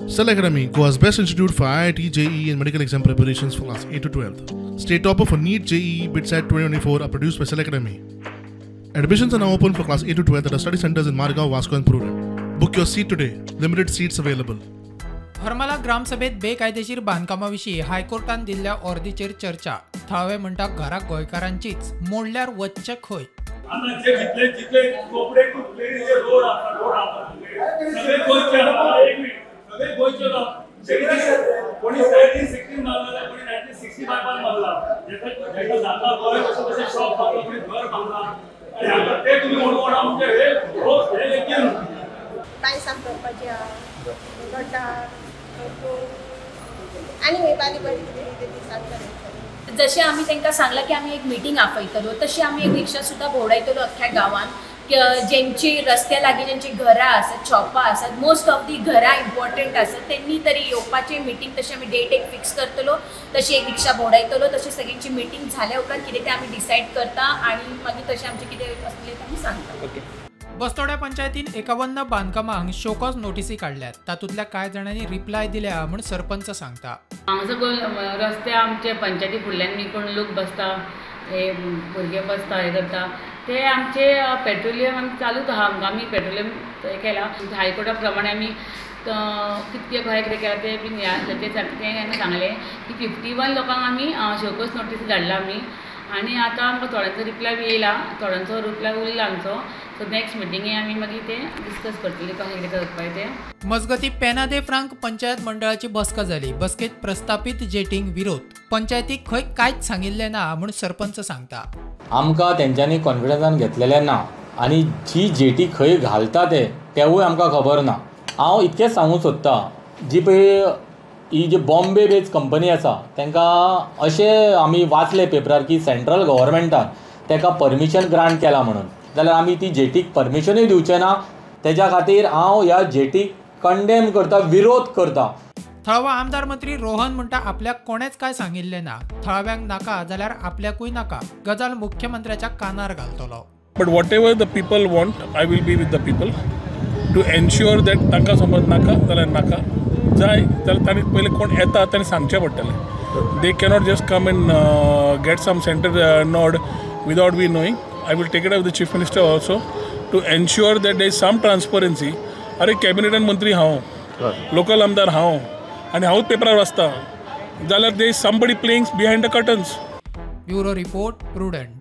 Cell Academy, Goa's best institute for IIT, JEE and medical exam preparations for class 8 to 12th. State topper for NEET, JEE, BITSAT 2024 are produced by Cell Academy. Admissions are now open for class 8 to 12th at our study centers in Margao, Vasco and Prudent. Book your seat today. Limited seats available. हरमला ग्रामसभेत बेकायदेशीर बांधकामाविषयी हायकोर्टान दिल्ल्या ऑर्दीचेर चर्चा. थळावे म्हणटा घराक गोंयकारांचीच मोडल्यार वच्चे खंय. आता जे जितले कोपडे कुठले रोड सगळे गोयचे एक मिनिट सगळे गोयचे कोणी 1960 मारला कोणी 1965 पासून मारला ज्याचा जाता गोय कसे शॉप बांधला कोणी घर बांधला आणि आता ते तुम्ही मोडवणा म्हणजे हे रोज हे लेकिन काय सांगपाचे गटार आणि हे बारीक सांगतात. जशें आमी तांकां सांगलां की आमी एक मिटींग आपयतलो तशी आमी एक रिक्षा सुद्दां भोंवडायतलो अख्ख्या गांवांत जेंची रस्त्या लागीं जेंची घरां आसात शॉपां आसात मोस्ट ऑफ दी घरां इम्पॉर्टंट आसात त्यांनी तरी येवपाचें मिटींग तशी आमी डेट एक फिक्स करतलो तशी एक रिक्षा भोंवडायतलो तशी सगळ्यांची मिटींग जाल्या उपरांत कितें तें आमी डिसायड करता आनी मागीर तशें आमचें कितें आसलें तें आमी सांगता. बस्तोड्या पंचायतीन 51 बांधकामांक शोकॉज नोटीसी काढल्यात. तातूंतल्या कांय जाणांनी रिप्लाय दिल्या म्हूण सरपंच सांगता. हांगासर रस्ते आमचे पंचायती फुडल्यान कोण लोक बसता हे भुरगे बसता हे करता ते आमचे पेट्रोलियम आमी चालूच आहा आमी पेट्रोलियम केला हायकोर्टा प्रमाणे आमी कितके खंय कितें केला ते बीन तें सांगलें की 51 लोकांक आमी शोकॉज नोटीस धाडला आमी आनी आतां आमकां थोड्यांचो रिप्लाय बी येयला थोड्यांचो रिप्लाय उरला आमचो सो नेक्स्ट मिटिंगे आमी मागीर ते डिस्कस करतली कशें कितें करपाचें तें. मजगती पेनादे फ्रांक पंचायत मंडळाची बसका जाली. बसकेत प्रस्थापीत जेटींक विरोध. पंचायतीक खंय कांयच सांगिल्लें ना म्हूण सरपंच सांगता. आमकां तेंच्यांनी कॉन्फिडन्सान घेतलेलें ना आनी जी जेटी खंय घालता तेवूय आमकां खबर ना. हांव इतकेंच सांगूंक सोदतां जी पळय ही जी बॉम्बे बेज कंपनी आसा तांकां अशें आमी वाचले पेपरार की सेंट्रल गव्हर्मेंटान ताका परमिशन ग्रांट केला म्हणून जाल्यार आमी ती जेटीक परमिशनूय दिवचे ना. तेज्या खातीर हांव ह्या जेटीक कंडेम करता विरोध करता. थळावो आमदार मंत्री रोहन म्हणटा आपल्याक कोणेच काय सांगिल्लें ना. थळाव्यांक नाका जाल्यार आपल्याकूय नाका. गजाल मुख्यमंत्र्याच्या कानार घालतलो. But whatever the people want I will be with the people to ensure that तांकां समज नाका जाल्यार नाका जाय जाल्यार तांणी पयलीं कोण येता तांणी सांगचें पडटलें. They cannot just come and get some centre nod without we knowing. I will take it up with the Chief Minister also to ensure that there is some transparency. अरे कॅबिनेटान मंत्री हांव लोकल आमदार हांव आनी हांवूच पेपरार वाचता जाल्यार there is somebody playing behind the curtains. Bureau report prudent.